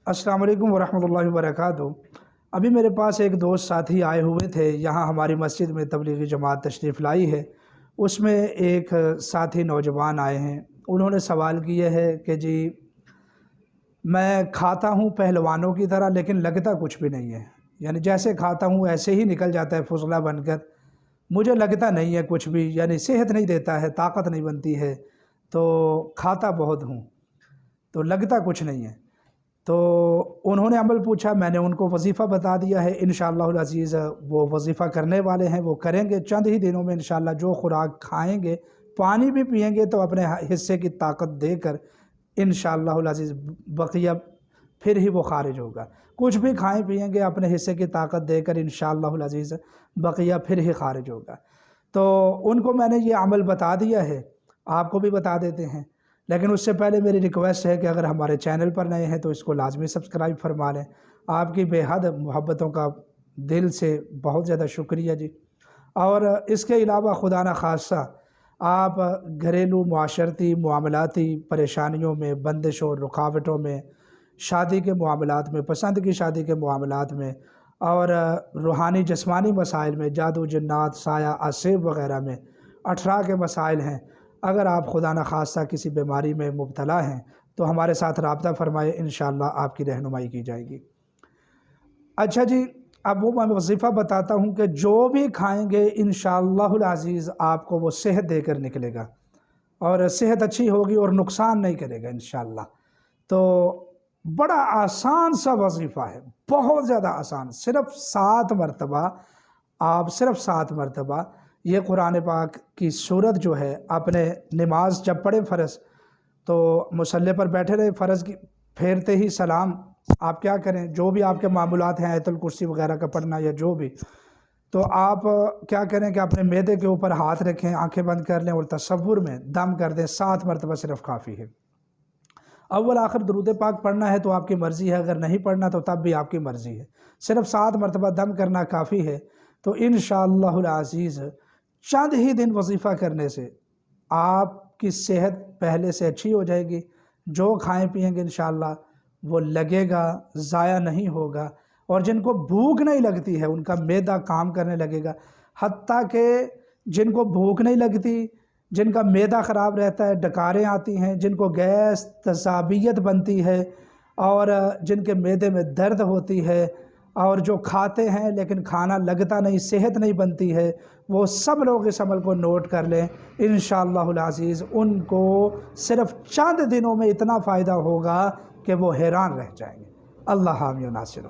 अस्सलाम वालेकुम वरहमतुल्लाहि वबरकातुहू। अभी मेरे पास एक दोस्त साथी आए हुए थे, यहाँ हमारी मस्जिद में तबलीगी जमात तशरीफ़ लाई है। उसमें एक साथी नौजवान आए हैं। उन्होंने सवाल किया है कि जी मैं खाता हूँ पहलवानों की तरह, लेकिन लगता कुछ भी नहीं है। यानी जैसे खाता हूँ ऐसे ही निकल जाता है फुजला बनकर, मुझे लगता नहीं है कुछ भी, यानी सेहत नहीं देता है, ताकत नहीं बनती है। तो खाता बहुत हूँ तो लगता कुछ नहीं है। तो उन्होंने अमल पूछा, मैंने उनको वजीफ़ा बता दिया है। इंशाअल्लाह अज़ीज़ वो वजीफ़ा करने वाले हैं, वो करेंगे चंद ही दिनों में इंशाअल्लाह। जो खुराक खाएंगे, पानी भी पिएंगे तो अपने हिस्से की ताकत देकर इंशाअल्लाह अज़ीज़ बक़िया फिर ही वो खारिज होगा। कुछ भी खाएं पिएंगे अपने हिस्से की ताकत देकर इंशाअल्लाह अज़ीज़ बक़िया फिर ही खारिज होगा। तो उनको मैंने ये अमल बता दिया है, आपको भी बता देते हैं। लेकिन उससे पहले मेरी रिक्वेस्ट है कि अगर हमारे चैनल पर नए हैं तो इसको लाजमी सब्सक्राइब फरमा लें। आपकी बेहद मोहब्बतों का दिल से बहुत ज़्यादा शुक्रिया जी। और इसके अलावा खुदा न खासा आप घरेलू माशरती मामलाती परेशानियों में, बंदिशों रुकावटों में, शादी के मामलात में, पसंद की शादी के मामलात में, और रूहानी जिस्मानी मसाइल में, जादू जन्नात साया आसेब वग़ैरह में, अठरा के मसाइल हैं। अगर आप खुदा न खास्ता किसी बीमारी में मुब्तला हैं तो हमारे साथ रब्ता फरमाए, इंशाअल्लाह आपकी रहनुमाई की जाएगी। अच्छा जी, अब वो मैं वजीफ़ा बताता हूँ कि जो भी खाएंगे इंशाअल्लाहुल अज़ीज़ आपको वो सेहत देकर निकलेगा, और सेहत अच्छी होगी और नुकसान नहीं करेगा इंशाअल्लाह। तो बड़ा आसान सा वजीफ़ा है, बहुत ज़्यादा आसान। सिर्फ़ 7 मरतबा आप सिर्फ़ 7 मरतबा ये कुरान पाक की सूरत जो है, अपने नमाज जब पढ़े फ़र्ज़, तो मुसल्ले पर बैठे रहे, फ़र्ज़ की फेरते ही सलाम आप क्या करें, जो भी आपके मामूलात हैं, आयतुल कुर्सी वग़ैरह का पढ़ना या जो भी, तो आप क्या करें कि अपने मैदे के ऊपर हाथ रखें, आंखें बंद कर लें और तसव्वुर में दम कर दें। 7 मरतबा सिर्फ़ काफ़ी है। अव्वल आखिर दुरूद पाक पढ़ना है तो आपकी मर्ज़ी है, अगर नहीं पढ़ना तो तब भी आपकी मर्ज़ी है। सिर्फ़ 7 मरतबा दम करना काफ़ी है। तो इंशाअल्लाहुल अज़ीज़ चंद ही दिन वजीफ़ा करने से आपकी सेहत पहले से अच्छी हो जाएगी। जो खाएं पिएंगे इंशाअल्लाह वो लगेगा, ज़ाया नहीं होगा। और जिनको भूख नहीं लगती है उनका मैदा काम करने लगेगा। हत्ता कि जिनको भूख नहीं लगती, जिनका मैदा ख़राब रहता है, डकारें आती हैं, जिनको गैस तसाबियत बनती है, और जिनके मैदे में दर्द होती है, और जो खाते हैं लेकिन खाना लगता नहीं, सेहत नहीं बनती है, वो सब लोग इस अमल को नोट कर लें। इंशाअल्लाहुल अज़ीज़ उनको सिर्फ़ चंद दिनों में इतना फ़ायदा होगा कि वो हैरान रह जाएंगे। अल्लाह हामी व नासिर।